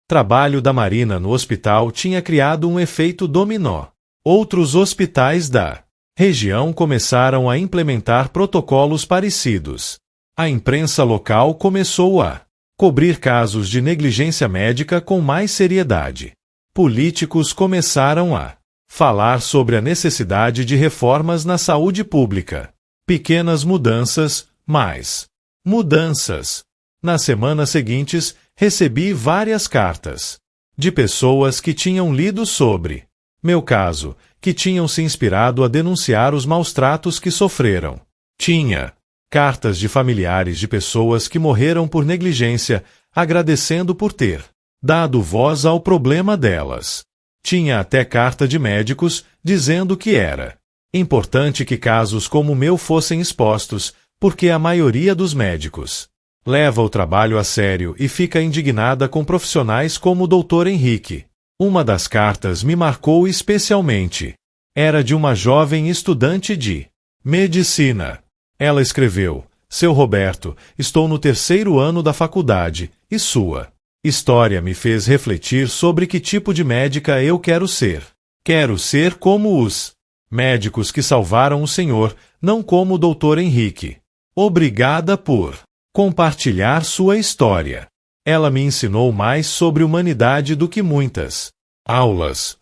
Trabalho da Marina no hospital tinha criado um efeito dominó. Outros hospitais da região começaram a implementar protocolos parecidos. A imprensa local começou a cobrir casos de negligência médica com mais seriedade. Políticos começaram a falar sobre a necessidade de reformas na saúde pública. Pequenas mudanças, mas mudanças. Nas semanas seguintes, recebi várias cartas de pessoas que tinham lido sobre meu caso, que tinham se inspirado a denunciar os maus-tratos que sofreram. Tinha cartas de familiares de pessoas que morreram por negligência, agradecendo por ter dado voz ao problema delas. Tinha até carta de médicos dizendo que era importante que casos como o meu fossem expostos, porque a maioria dos médicos leva o trabalho a sério e fica indignada com profissionais como o Dr. Henrique. Uma das cartas me marcou especialmente. Era de uma jovem estudante de medicina. Ela escreveu: Seu Roberto, estou no 3º ano da faculdade, e sua história me fez refletir sobre que tipo de médica eu quero ser. Quero ser como os médicos que salvaram o Senhor, não como o Dr. Henrique. Obrigada por compartilhar sua história. Ela me ensinou mais sobre humanidade do que muitas aulas.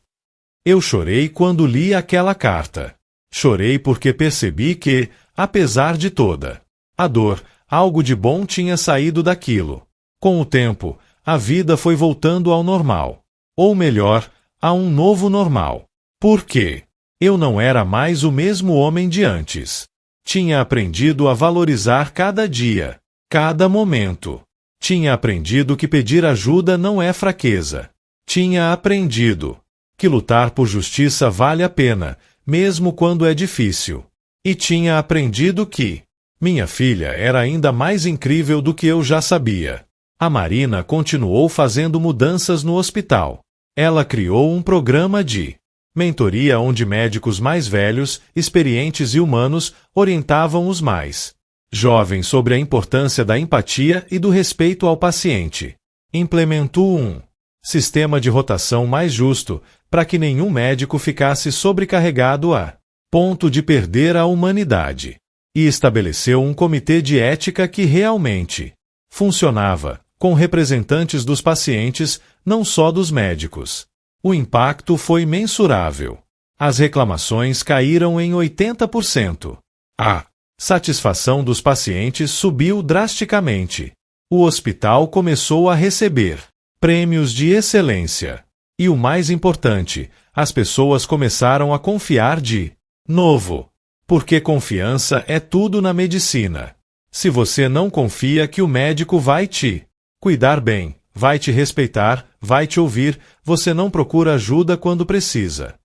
Eu chorei quando li aquela carta. Chorei porque percebi que, apesar de toda a dor, algo de bom tinha saído daquilo. Com o tempo, a vida foi voltando ao normal. Ou melhor, a um novo normal. Por quê? Eu não era mais o mesmo homem de antes. Tinha aprendido a valorizar cada dia, cada momento. Tinha aprendido que pedir ajuda não é fraqueza. Tinha aprendido que lutar por justiça vale a pena, mesmo quando é difícil. E tinha aprendido que minha filha era ainda mais incrível do que eu já sabia. A Marina continuou fazendo mudanças no hospital. Ela criou um programa de mentoria onde médicos mais velhos, experientes e humanos orientavam os mais jovens sobre a importância da empatia e do respeito ao paciente. Implementou um sistema de rotação mais justo para que nenhum médico ficasse sobrecarregado a ponto de perder a humanidade. E estabeleceu um comitê de ética que realmente funcionava, com representantes dos pacientes, não só dos médicos. O impacto foi mensurável. As reclamações caíram em 80%. A satisfação dos pacientes subiu drasticamente. O hospital começou a receber prêmios de excelência. E o mais importante, as pessoas começaram a confiar de novo. Porque confiança é tudo na medicina. Se você não confia que o médico vai te cuidar bem, vai te respeitar, vai te ouvir, você não procura ajuda quando precisa.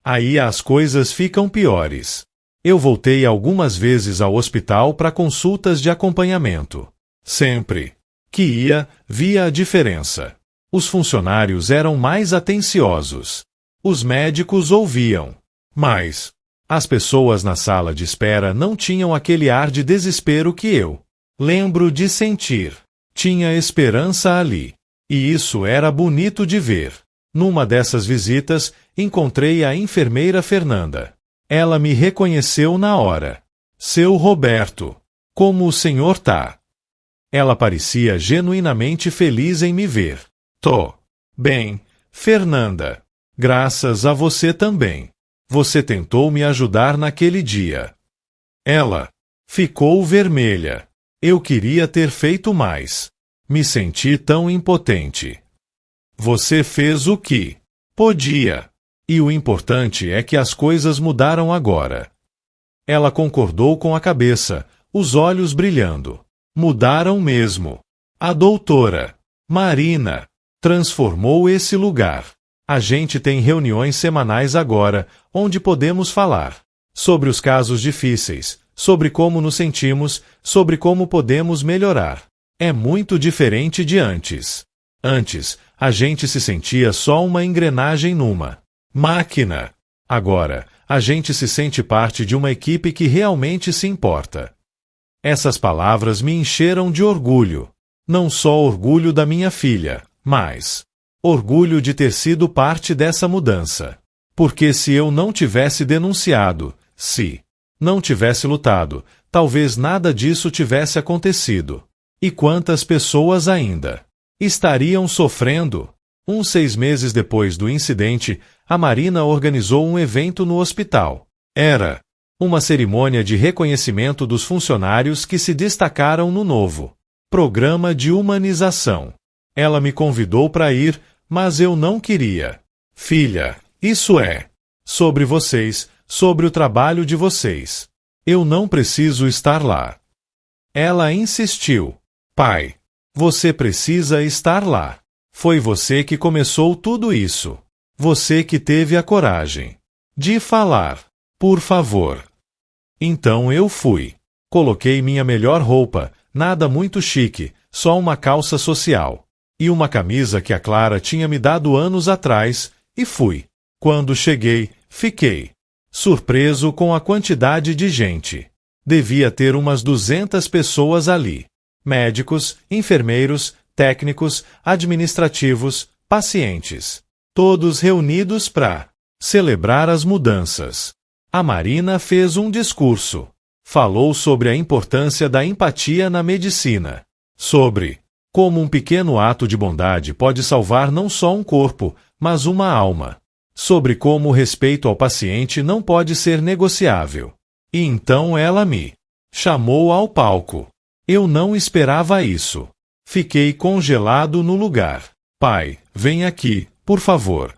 Aí as coisas ficam piores. Eu voltei algumas vezes ao hospital para consultas de acompanhamento. Sempre que ia, via a diferença. Os funcionários eram mais atenciosos. Os médicos ouviam. Mas as pessoas na sala de espera não tinham aquele ar de desespero que eu lembro de sentir. Tinha esperança ali. E isso era bonito de ver. Numa dessas visitas, encontrei a enfermeira Fernanda. Ela me reconheceu na hora. Seu Roberto, como o senhor tá? Ela parecia genuinamente feliz em me ver. Tô bem, Fernanda. Graças a você também. Você tentou me ajudar naquele dia. Ela ficou vermelha. Eu queria ter feito mais. Me senti tão impotente. Você fez o que podia. E o importante é que as coisas mudaram agora. Ela concordou com a cabeça, os olhos brilhando. Mudaram mesmo. A doutora Marina transformou esse lugar. A gente tem reuniões semanais agora, onde podemos falar sobre os casos difíceis, sobre como nos sentimos, sobre como podemos melhorar. É muito diferente de antes. Antes, a gente se sentia só uma engrenagem numa máquina. Agora, a gente se sente parte de uma equipe que realmente se importa. Essas palavras me encheram de orgulho. Não só orgulho da minha filha, mas orgulho de ter sido parte dessa mudança. Porque se eu não tivesse denunciado, se não tivesse lutado, talvez nada disso tivesse acontecido. E quantas pessoas ainda estariam sofrendo? 6 meses depois do incidente, a Marina organizou um evento no hospital. Era uma cerimônia de reconhecimento dos funcionários que se destacaram no novo programa de humanização. Ela me convidou para ir, mas eu não queria. Filha, isso é sobre vocês, sobre o trabalho de vocês. Eu não preciso estar lá. Ela insistiu. Pai, você precisa estar lá. Foi você que começou tudo isso. Você que teve a coragem de falar. Por favor. Então eu fui. Coloquei minha melhor roupa, nada muito chique, só uma calça social. E uma camisa que a Clara tinha me dado anos atrás, e fui. Quando cheguei, fiquei surpreso com a quantidade de gente. Devia ter umas 200 pessoas ali. Médicos, enfermeiros, técnicos, administrativos, pacientes. Todos reunidos para celebrar as mudanças. A Marina fez um discurso. Falou sobre a importância da empatia na medicina. Sobre como um pequeno ato de bondade pode salvar não só um corpo, mas uma alma. Sobre como o respeito ao paciente não pode ser negociável. E então ela me chamou ao palco. Eu não esperava isso. Fiquei congelado no lugar. Pai, vem aqui, por favor.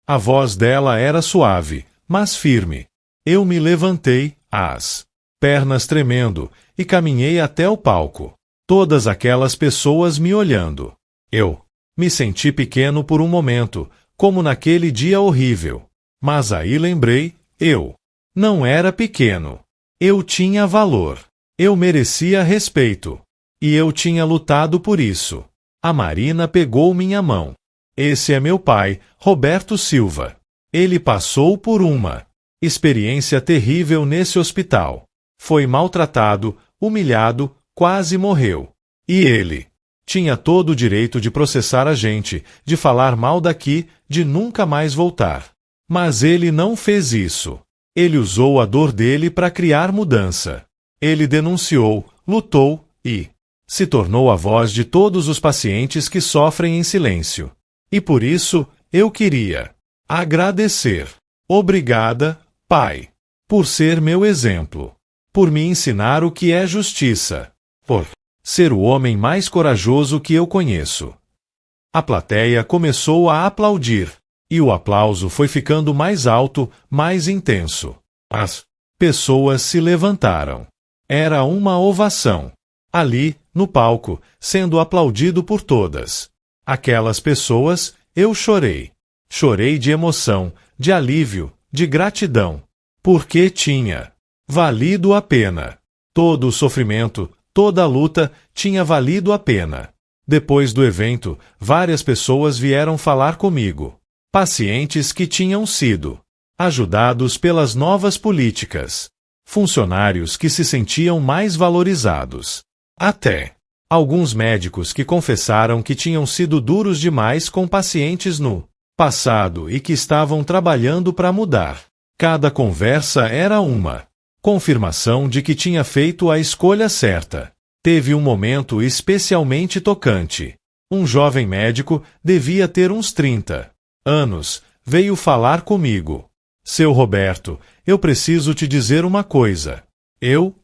A voz dela era suave, mas firme. Eu me levantei, as pernas tremendo, e caminhei até o palco. Todas aquelas pessoas me olhando. Eu me senti pequeno por um momento, como naquele dia horrível. Mas aí lembrei, eu não era pequeno. Eu tinha valor. Eu merecia respeito. E eu tinha lutado por isso. A Marina pegou minha mão. Esse é meu pai, Roberto Silva. Ele passou por uma experiência terrível nesse hospital. Foi maltratado, humilhado, quase morreu. E ele tinha todo o direito de processar a gente, de falar mal daqui, de nunca mais voltar. Mas ele não fez isso. Ele usou a dor dele para criar mudança. Ele denunciou, lutou e se tornou a voz de todos os pacientes que sofrem em silêncio. E por isso, eu queria agradecer. Obrigada, pai, por ser meu exemplo, por me ensinar o que é justiça, por ser o homem mais corajoso que eu conheço. A plateia começou a aplaudir, e o aplauso foi ficando mais alto, mais intenso. As pessoas se levantaram. Era uma ovação. Ali, no palco, sendo aplaudido por todas aquelas pessoas, eu chorei. Chorei de emoção, de alívio, de gratidão. Porque tinha valido a pena. Todo o sofrimento, toda a luta tinha valido a pena. Depois do evento, várias pessoas vieram falar comigo. Pacientes que tinham sido ajudados pelas novas políticas. Funcionários que se sentiam mais valorizados. Até alguns médicos que confessaram que tinham sido duros demais com pacientes no passado e que estavam trabalhando para mudar. Cada conversa era uma confirmação de que tinha feito a escolha certa. Teve um momento especialmente tocante. Um jovem médico, devia ter uns 30 anos, veio falar comigo. Seu Roberto, eu preciso te dizer uma coisa. Eu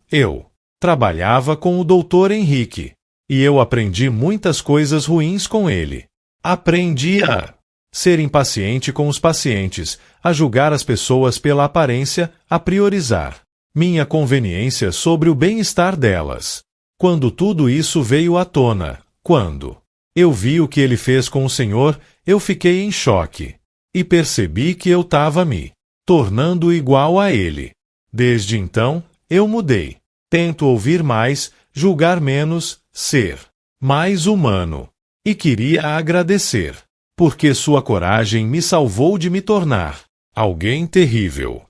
trabalhava com o Dr. Henrique. E eu aprendi muitas coisas ruins com ele. Aprendi a ser impaciente com os pacientes, a julgar as pessoas pela aparência, a priorizar minha conveniência sobre o bem-estar delas. Quando tudo isso veio à tona, quando eu vi o que ele fez com o Senhor, eu fiquei em choque. E percebi que eu estava me tornando igual a ele. Desde então, eu mudei. Tento ouvir mais, julgar menos, ser mais humano. E queria agradecer, porque sua coragem me salvou de me tornar alguém terrível.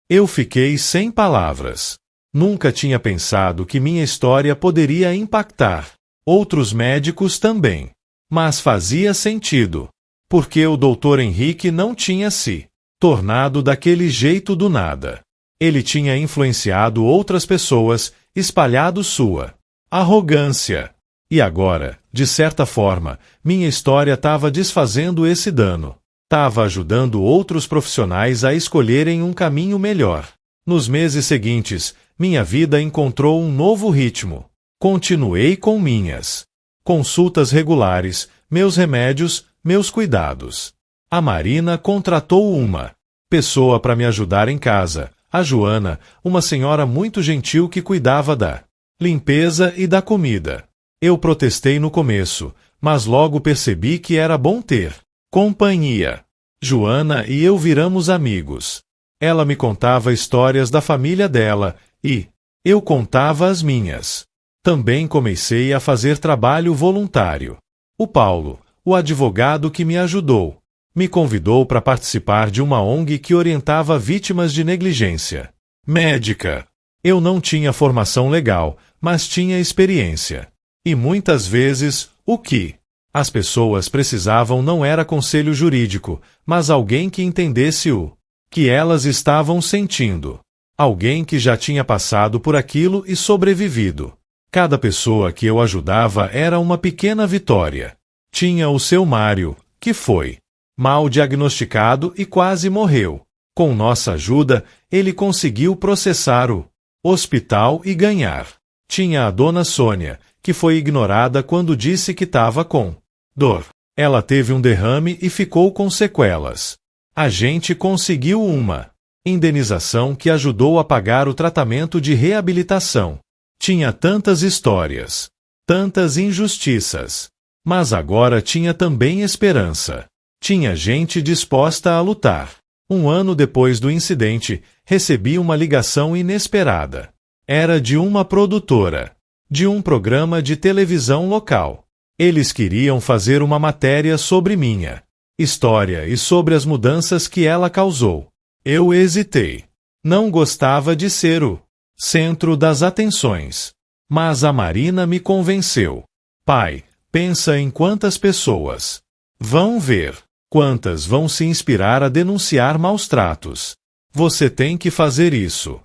Eu fiquei sem palavras. Nunca tinha pensado que minha história poderia impactar outros médicos também. Mas fazia sentido, porque o Dr. Henrique não tinha se tornado daquele jeito do nada. Ele tinha influenciado outras pessoas, espalhado sua arrogância. E agora, de certa forma, minha história estava desfazendo esse dano. Estava ajudando outros profissionais a escolherem um caminho melhor. Nos meses seguintes, minha vida encontrou um novo ritmo. Continuei com minhas consultas regulares, meus remédios, meus cuidados. A Marina contratou uma pessoa para me ajudar em casa, a Joana, uma senhora muito gentil que cuidava da limpeza e da comida. Eu protestei no começo, mas logo percebi que era bom ter companhia. Joana e eu viramos amigos. Ela me contava histórias da família dela e eu contava as minhas. Também comecei a fazer trabalho voluntário. O Paulo, o advogado que me ajudou, me convidou para participar de uma ONG que orientava vítimas de negligência médica. Eu não tinha formação legal, mas tinha experiência. E muitas vezes, o que as pessoas precisavam não era conselho jurídico, mas alguém que entendesse o que elas estavam sentindo. Alguém que já tinha passado por aquilo e sobrevivido. Cada pessoa que eu ajudava era uma pequena vitória. Tinha o seu Mário, que foi mal diagnosticado e quase morreu. Com nossa ajuda, ele conseguiu processar o hospital e ganhar. Tinha a dona Sônia, que foi ignorada quando disse que estava com dor. Ela teve um derrame e ficou com sequelas. A gente conseguiu uma indenização que ajudou a pagar o tratamento de reabilitação. Tinha tantas histórias, tantas injustiças. Mas agora tinha também esperança. Tinha gente disposta a lutar. Um ano depois do incidente, recebi uma ligação inesperada. Era de uma produtora, de um programa de televisão local. Eles queriam fazer uma matéria sobre minha história e sobre as mudanças que ela causou. Eu hesitei. Não gostava de ser o centro das atenções. Mas a Marina me convenceu. Pai, pensa em quantas pessoas vão ver, quantas vão se inspirar a denunciar maus tratos. Você tem que fazer isso.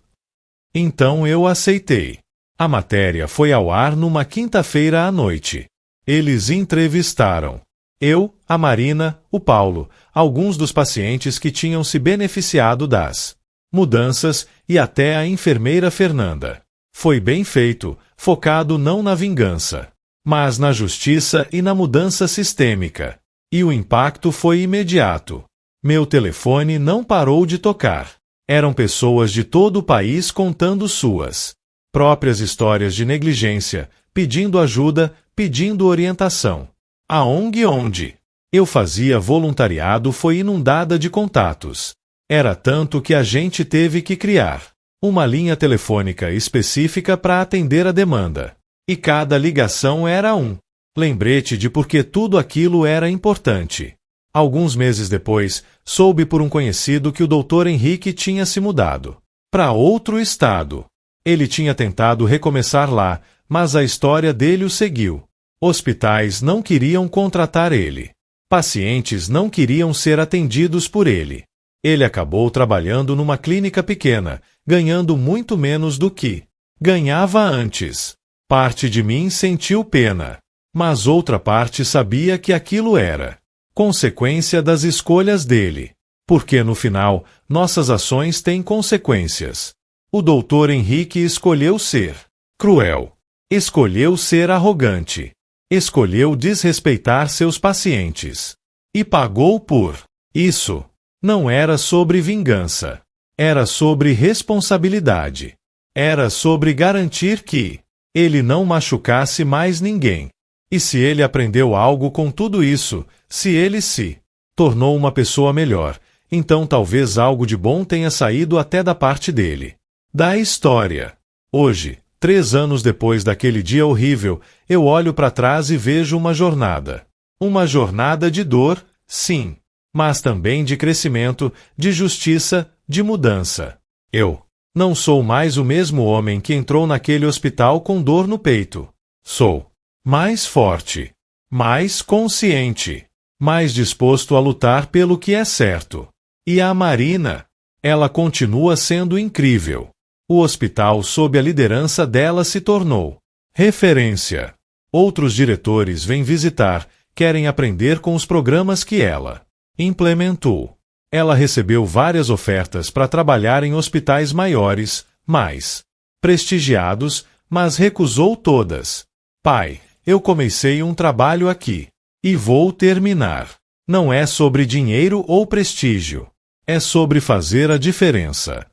Então eu aceitei. A matéria foi ao ar numa quinta-feira à noite. Eles entrevistaram eu, a Marina, o Paulo, alguns dos pacientes que tinham se beneficiado das mudanças e até a enfermeira Fernanda. Foi bem feito, focado não na vingança, mas na justiça e na mudança sistêmica. E o impacto foi imediato. Meu telefone não parou de tocar. Eram pessoas de todo o país contando suas próprias histórias de negligência, pedindo ajuda, pedindo orientação. A ONG onde eu fazia voluntariado foi inundada de contatos. Era tanto que a gente teve que criar uma linha telefônica específica para atender a demanda. E cada ligação era um lembrete de por que tudo aquilo era importante. Alguns meses depois, soube por um conhecido que o Dr. Henrique tinha se mudado para outro estado. Ele tinha tentado recomeçar lá, mas a história dele o seguiu. Hospitais não queriam contratar ele. Pacientes não queriam ser atendidos por ele. Ele acabou trabalhando numa clínica pequena, ganhando muito menos do que ganhava antes. Parte de mim sentiu pena, mas outra parte sabia que aquilo era consequência das escolhas dele. Porque no final, nossas ações têm consequências. O Dr. Henrique escolheu ser cruel. Escolheu ser arrogante. Escolheu desrespeitar seus pacientes. E pagou por isso. Não era sobre vingança. Era sobre responsabilidade. Era sobre garantir que ele não machucasse mais ninguém. E se ele aprendeu algo com tudo isso, se ele se tornou uma pessoa melhor, então talvez algo de bom tenha saído até da parte dele. Da história. Hoje, 3 anos depois daquele dia horrível, eu olho para trás e vejo uma jornada. Uma jornada de dor, sim, mas também de crescimento, de justiça, de mudança. Eu não sou mais o mesmo homem que entrou naquele hospital com dor no peito. Sou mais forte, mais consciente, mais disposto a lutar pelo que é certo. E a Marina? Ela continua sendo incrível. O hospital, sob a liderança dela, se tornou referência. Outros diretores vêm visitar, querem aprender com os programas que ela implementou. Ela recebeu várias ofertas para trabalhar em hospitais maiores, mais prestigiados, mas recusou todas. Pai, eu comecei um trabalho aqui. E vou terminar. Não é sobre dinheiro ou prestígio. É sobre fazer a diferença.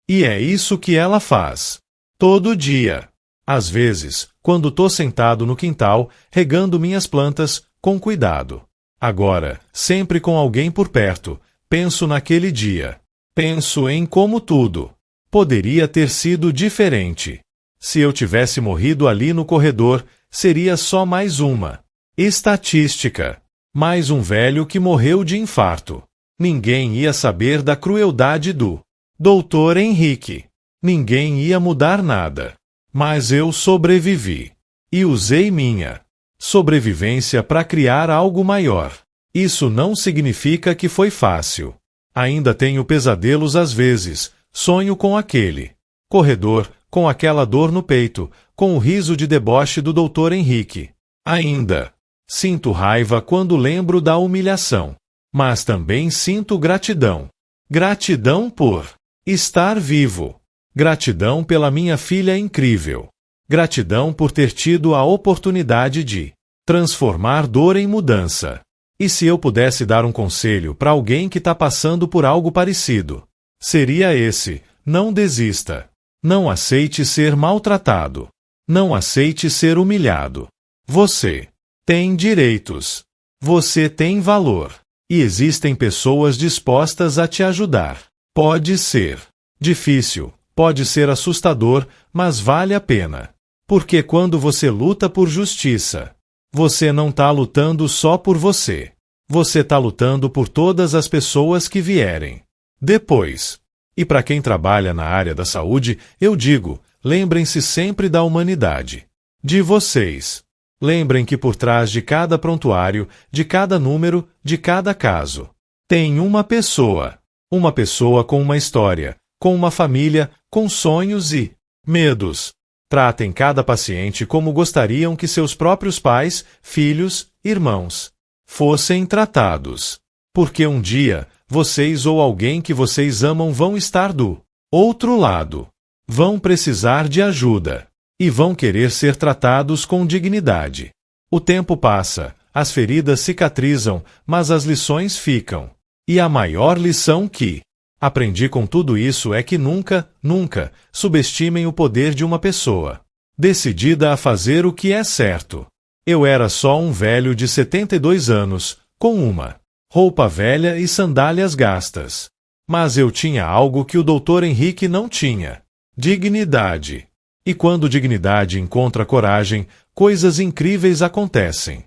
E é isso que ela faz. Todo dia. Às vezes, quando tô sentado no quintal, regando minhas plantas, com cuidado. Agora, sempre com alguém por perto, penso naquele dia. Penso em como tudo poderia ter sido diferente. Se eu tivesse morrido ali no corredor, seria só mais uma estatística. Mais um velho que morreu de infarto. Ninguém ia saber da crueldade do Dr. Henrique. Ninguém ia mudar nada. Mas eu sobrevivi. E usei minha sobrevivência para criar algo maior. Isso não significa que foi fácil. Ainda tenho pesadelos às vezes. Sonho com aquele corredor, com aquela dor no peito, com o riso de deboche do Dr. Henrique. Ainda sinto raiva quando lembro da humilhação. Mas também sinto gratidão. Gratidão por estar vivo. Gratidão pela minha filha incrível. Gratidão por ter tido a oportunidade de transformar dor em mudança. E se eu pudesse dar um conselho para alguém que está passando por algo parecido, seria esse: não desista. Não aceite ser maltratado. Não aceite ser humilhado. Você tem direitos. Você tem valor. E existem pessoas dispostas a te ajudar. Pode ser difícil, pode ser assustador, mas vale a pena. Porque quando você luta por justiça, você não está lutando só por você. Você está lutando por todas as pessoas que vierem depois. E para quem trabalha na área da saúde, eu digo, lembrem-se sempre da humanidade. De vocês. Lembrem que por trás de cada prontuário, de cada número, de cada caso, tem uma pessoa. Uma pessoa com uma história, com uma família, com sonhos e medos. Tratem cada paciente como gostariam que seus próprios pais, filhos, irmãos fossem tratados. Porque um dia, vocês ou alguém que vocês amam vão estar do outro lado. Vão precisar de ajuda. E vão querer ser tratados com dignidade. O tempo passa, as feridas cicatrizam, mas as lições ficam. E a maior lição que aprendi com tudo isso é que nunca, nunca subestimem o poder de uma pessoa decidida a fazer o que é certo. Eu era só um velho de 72 anos, com uma roupa velha e sandálias gastas. Mas eu tinha algo que o Dr. Henrique não tinha: dignidade. E quando dignidade encontra coragem, coisas incríveis acontecem.